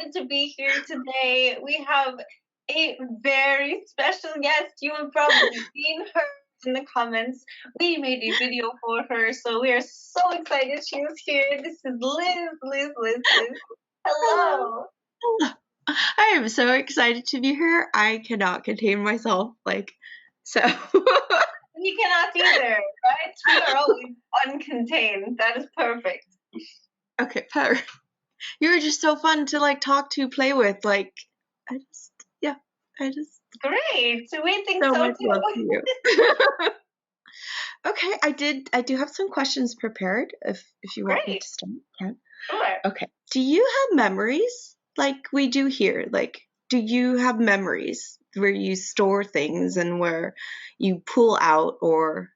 excited to be here today. We have a very special guest. You have probably seen her in the comments. We made a video for her, so we are so excited she was here. This is Liz. Hello. I am so excited to be here. I cannot contain myself. So. We cannot either, right? We are always uncontained. That is perfect. Okay, perfect. You were just so fun to talk to, play with. I just. Great. So we think so so much too. love to you. Okay, I do have some questions prepared. If you want me to start, yeah. Sure. Okay. Do you have memories like we do here? Do you have memories where you store things and where you pull out, or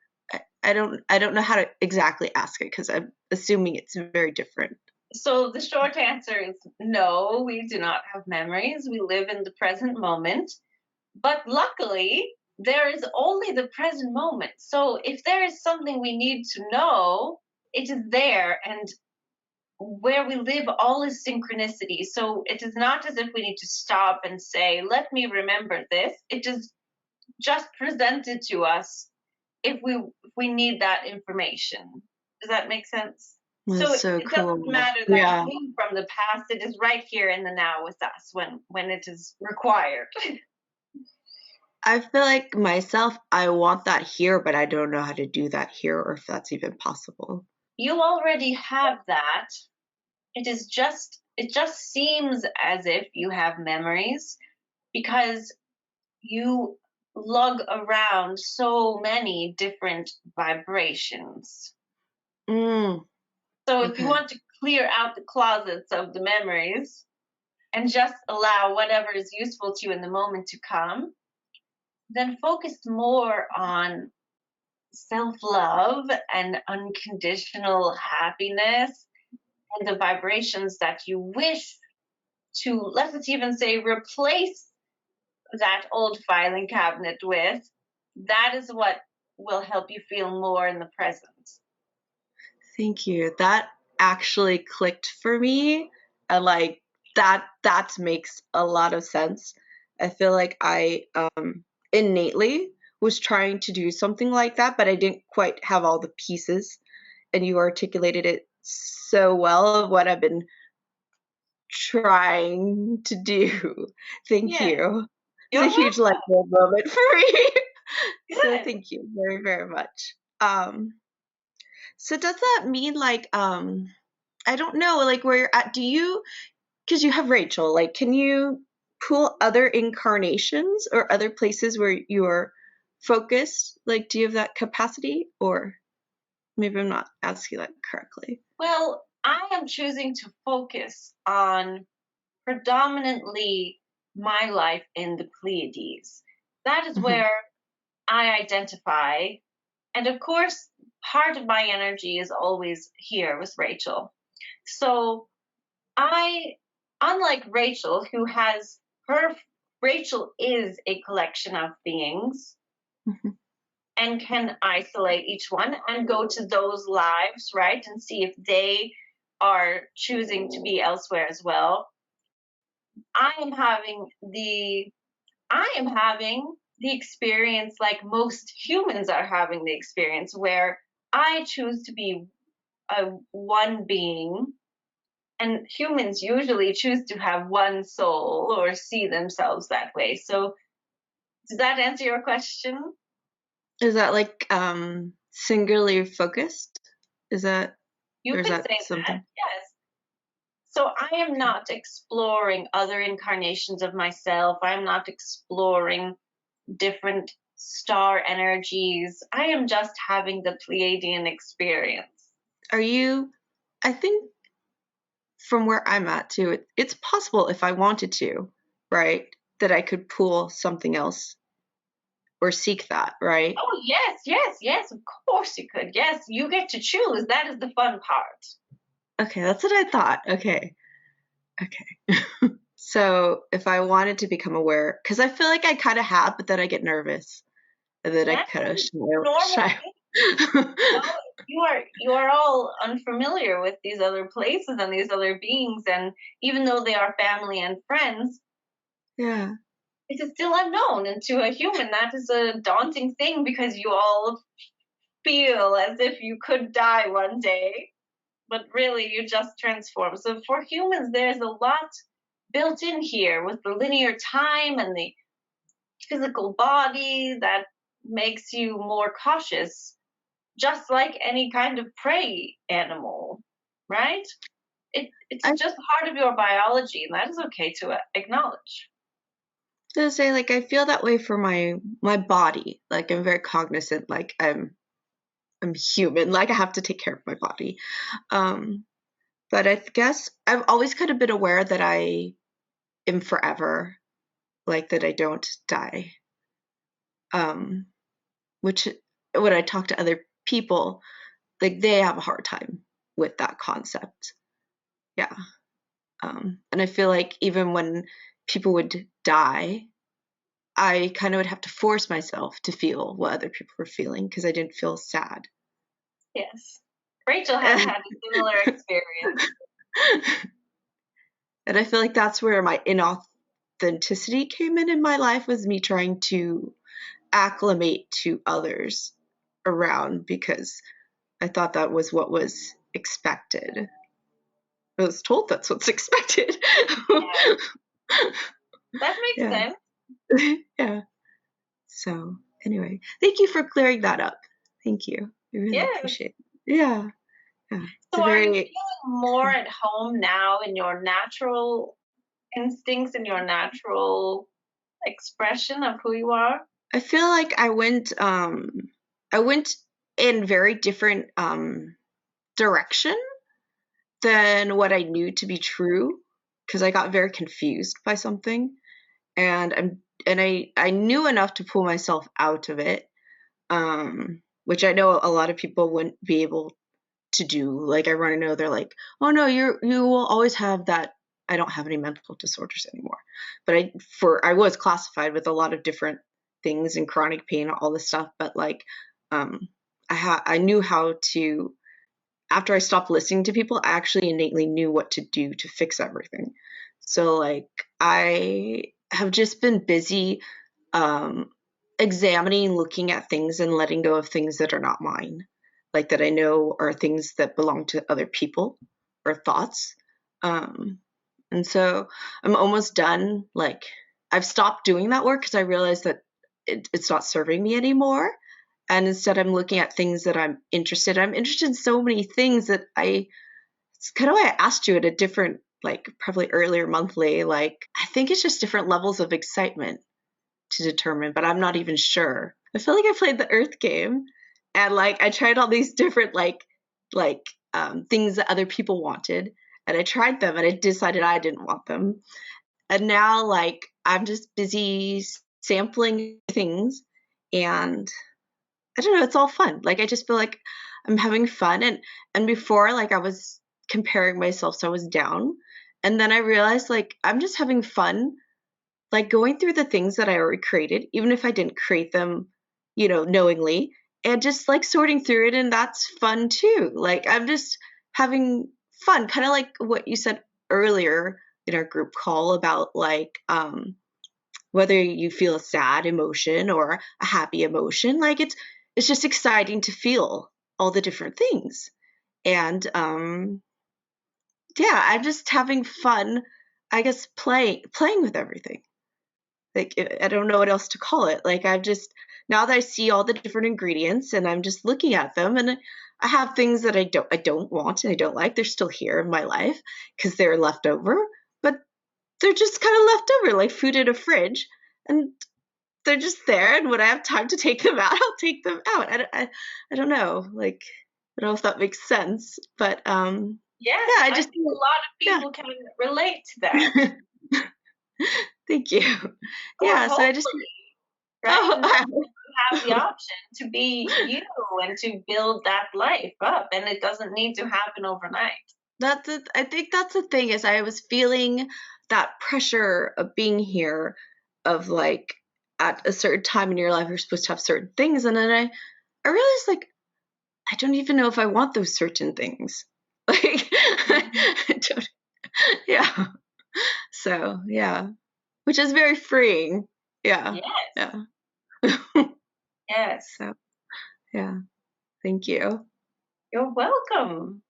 I don't know how to exactly ask it because I'm assuming it's very different. So the short answer is no, we do not have memories. We live in the present moment. But luckily, there is only the present moment. So if there is something we need to know, it is there. And where we live, all is synchronicity. So it is not as if we need to stop and say, let me remember this. It is just presented to us if we need that information. Does that make sense? That's so it cool. doesn't matter that it came from the past. It is right here in the now with us when it is required. I feel like myself, I want that here, but I don't know how to do that here or if that's even possible. You already have that. It just seems as if you have memories because you lug around so many different vibrations. So if you want to clear out the closets of the memories and just allow whatever is useful to you in the moment to come, then focus more on self-love and unconditional happiness and the vibrations that you wish to, let's even say, replace that old filing cabinet with. That is what will help you feel more in the present. Thank you. That actually clicked for me. And that makes a lot of sense. I feel like I innately was trying to do something like that, but I didn't quite have all the pieces. And you articulated it so well of what I've been trying to do. Thank you. It's a huge light bulb moment for me. So thank you very, very much. So does that mean I don't know, where you're at, because you have Rachel, can you pull other incarnations or other places where you're focused? Do you have that capacity, or maybe I'm not asking that correctly? Well, I am choosing to focus on predominantly my life in the Pleiades. That is where I identify. And of course, part of my energy is always here with Rachel. So unlike Rachel, Rachel is a collection of beings and can isolate each one and go to those lives, right? And see if they are choosing to be elsewhere as well. I am having the experience like most humans are having the experience where I choose to be one being, and humans usually choose to have one soul or see themselves that way. So does that answer your question? Is that singularly focused? Is that you or is could that say something? that, yes. So I am not exploring other incarnations of myself. I'm not exploring different star energies. I am just having the Pleiadian experience. I think from where I'm at too, it's possible if I wanted to, right, that I could pull something else or seek that, right? Oh, yes, of course you could. Yes, you get to choose. That is the fun part. Okay, that's what I thought. Okay. So if I wanted to become aware, because I feel like I kind of have, but then I get nervous, and then I kind of shy. You are all unfamiliar with these other places and these other beings, and even though they are family and friends, yeah, it is still unknown. And to a human, that is a daunting thing, because you all feel as if you could die one day, but really you just transform. So for humans, there's a lot built in here with the linear time and the physical body that makes you more cautious, just like any kind of prey animal, right? It's I just part of your biology, and that is okay to acknowledge. to say, like, I feel that way for my body. Like, I'm very cognizant. Like, I'm human. Like, I have to take care of my body. But I guess I've always kind of been aware that I am forever, like that I don't die. Which when I talk to other people, like they have a hard time with that concept. Yeah. And I feel like even when people would die, I kind of would have to force myself to feel what other people were feeling because I didn't feel sad. Yes. Rachel has had a similar experience. And I feel like that's where my inauthenticity came in my life, was me trying to acclimate to others around because I thought that was what was expected. I was told that's what's expected. Yeah. That makes Yeah. sense. Yeah. So anyway, thank you for clearing that up. Thank you. I really appreciate it. Yeah. Yeah. It's So a are you very feeling more at home now in your natural instincts and your natural expression of who you are? I feel like I went in very different direction than what I knew to be true because I got very confused by something, and I knew enough to pull myself out of it, which I know a lot of people wouldn't be able to do. Like I run to know they're like, oh no, you will always have that. I don't have any mental disorders anymore, but I was classified with a lot of different things and chronic pain, all this stuff. But like, I knew how to. After I stopped listening to people, I actually innately knew what to do to fix everything. So like, I have just been busy um, examining, looking at things, and letting go of things that are not mine, like that I know are things that belong to other people or thoughts. Um, and so I'm almost done. Like I've stopped doing that work because I realized that it's not serving me anymore. And instead, I'm looking at things that I'm interested in. I'm interested in so many things that it's kind of why I asked you at a different, like probably earlier monthly. Like I think it's just different levels of excitement to determine, but I'm not even sure. I feel like I played the Earth game, and like I tried all these different like things that other people wanted, and I tried them, and I decided I didn't want them, and now like I'm just busy sampling things, and I don't know, it's all fun. Like I just feel like I'm having fun, and before like I was comparing myself, so I was down, and then I realized like I'm just having fun like going through the things that I already created, even if I didn't create them, knowingly, and just like sorting through it. And that's fun too. Like I'm just having fun, kind of like what you said earlier in our group call about like, whether you feel a sad emotion or a happy emotion, like it's just exciting to feel all the different things. And, yeah, I'm just having fun, I guess, playing with everything. Like I don't know what else to call it. Like I've just, now that I see all the different ingredients and I'm just looking at them, and I have things that I don't want and I don't like. They're still here in my life because they're left over, but they're just kind of left over like food in a fridge, and they're just there, and when I have time to take them out, I'll take them out. I don't know, like I don't know if that makes sense, but Yes, yeah, I think a lot of yeah. people can relate to that. Thank you. Or Yeah, so I just hopefully, right? oh, And hopefully you have the option to be you and to build that life up, and it doesn't need to happen overnight. I think that's the thing, is I was feeling that pressure of being here, of like at a certain time in your life you're supposed to have certain things, and then I realized like I don't even know if I want those certain things. Like, I don't, yeah. So, yeah. Which is very freeing. Yeah. Yes. Yeah. Yes. So, yeah. Thank you. You're welcome.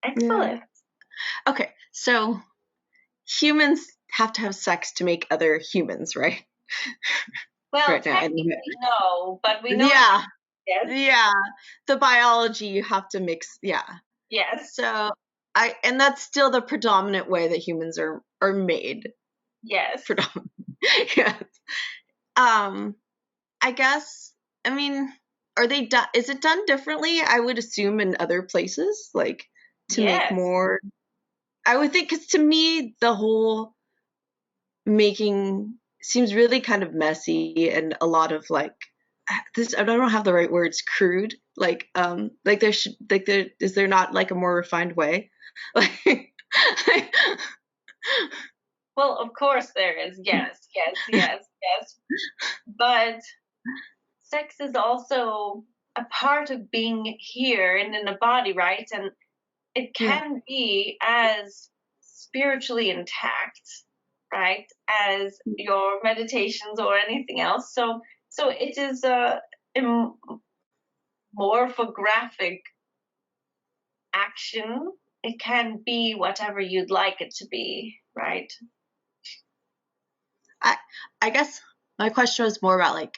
Excellent. Yeah. Okay. So, humans have to have sex to make other humans, right? Well, Right now. technically, no, but we know. Yeah. Yes. Yeah. The biology you have to mix. Yeah. Yes. So, and that's still the predominant way that humans are made. Yes. Predominant. Yes. I guess, I mean, are they done? Is it done differently? I would assume in other places, like to make more. I would think, because to me, the whole making seems really kind of messy and a lot of like this. I don't have the right words. Crude, like there should is there not like a more refined way? Like, well, of course there is. Yes, yes, yes, yes. But sex is also a part of being here and in a body, right? And it can be as spiritually intact, right, as your meditations or anything else. So it is a morphographic action. It can be whatever you'd like it to be, right? I guess my question was more about like,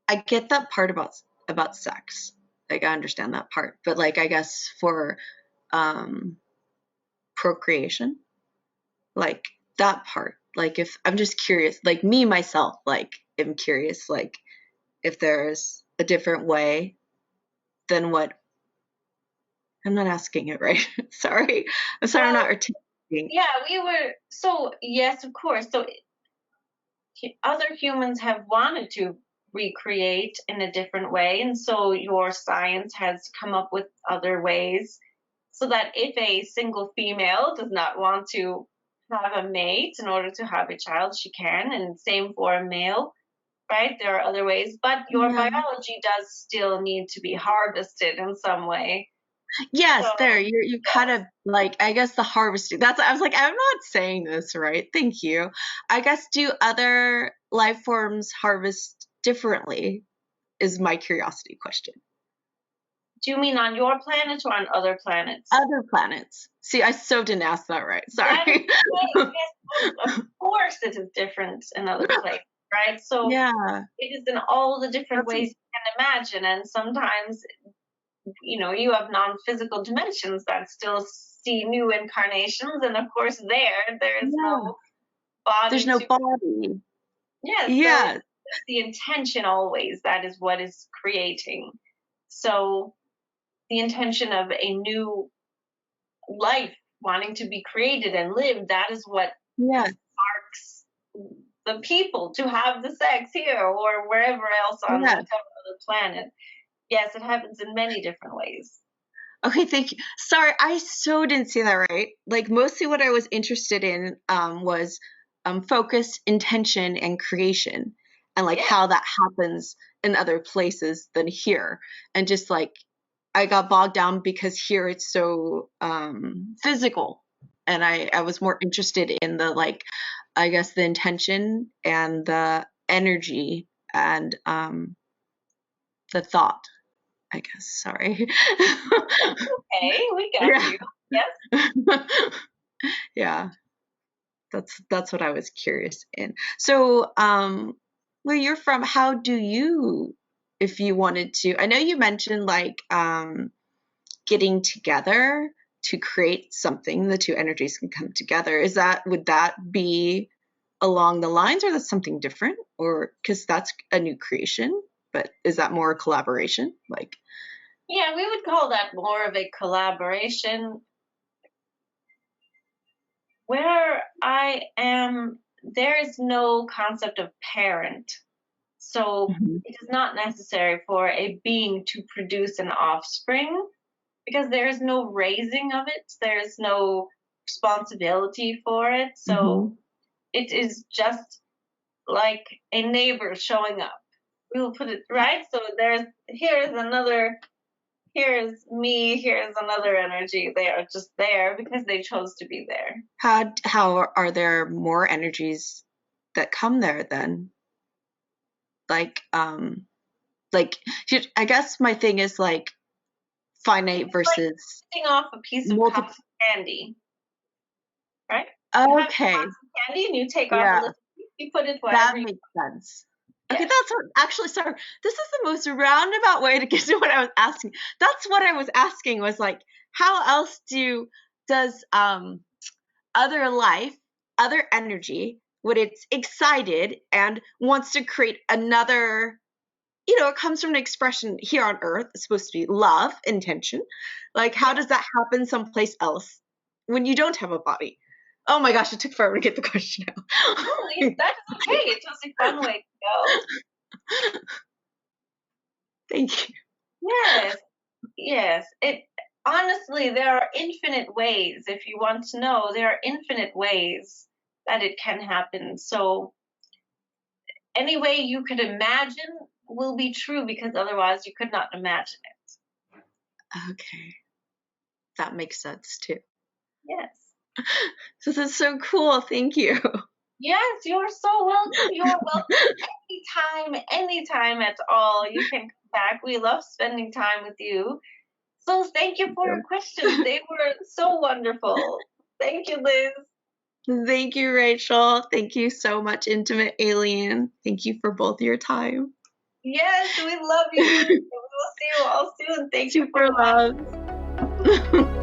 I get that part about sex. Like I understand that part, but like I guess for procreation, like that part, like if I'm just curious, like me myself, like am curious, like if there's a different way than what I'm not asking it right. Sorry. I'm sorry, I'm not articulating. Yeah, we were so yes, of course. So other humans have wanted to recreate in a different way, and so your science has come up with other ways so that if a single female does not want to have a mate in order to have a child, she can, and same for a male, right? There are other ways, but your biology does still need to be harvested in some way. Yes, so, there you kind of like, I guess the harvesting. That's, I was like, I'm not saying this right. Thank you. I guess, do other life forms harvest differently? Is my curiosity question. Do you mean on your planet or on other planets? Other planets. See, I so didn't ask that right. Sorry. Yes, of course it is different in other places, right? So yeah, it is in all the different ways you can imagine. And sometimes, you know, you have non-physical dimensions that still see new incarnations. And of course there is no body. There's no body. Yes. Yeah. So it's the intention always. That is what is creating. So the intention of a new life wanting to be created and lived, that is what sparks the people to have the sex here or wherever else on whatever other planet. Yes, it happens in many different ways. Okay, thank you. Sorry, I so didn't see that right. Like mostly what I was interested in was focus, intention, and creation, and like how that happens in other places than here. And just like I got bogged down because here it's so physical, and I was more interested in the like, I guess the intention and the energy and the thought. I guess. Sorry. Okay, we got you. Yes. Yeah. That's what I was curious in. So, where you're from, how do you, if you wanted to, I know you mentioned like getting together to create something, the two energies can come together. Would that be along the lines, or that's something different? Or because that's a new creation, but is that more a collaboration? Like, yeah, we would call that more of a collaboration. Where I am, there is no concept of parent. So it is not necessary for a being to produce an offspring because there is no raising of it. There is no responsibility for it. So it is just like a neighbor showing up. We will put it right. So here's another here's me, here's another energy. They are just there because they chose to be there. How are there more energies that come there then? Like, I guess my thing is like finite versus like off a piece of cotton candy, right? Okay. You have cotton candy and you take off a little piece, you put it wherever. That makes sense. Yeah. Okay, that's what, actually, sorry, this is the most roundabout way to get to what I was asking. That's what I was asking, was like, how else does other life, other energy, when it's excited and wants to create another, it comes from an expression here on Earth. It's supposed to be love, intention. Like, how does that happen someplace else when you don't have a body? Oh my gosh, it took forever to get the question out. That's okay. It was a fun way to go. Thank you. Yes. Honestly, there are infinite ways. If you want to know, there are infinite ways that it can happen. So any way you could imagine will be true, because otherwise you could not imagine it. Okay. That makes sense too. Yes. This is so cool. Thank you. Yes, you're so welcome. You're welcome anytime at all. You can come back. We love spending time with you. So thank you for your questions. They were so wonderful. Thank you, Liz. Thank you, Rachel. Thank you so much, Intimate Alien. Thank you for both your time. Yes, we love you. We will see you all soon. Thank you for love.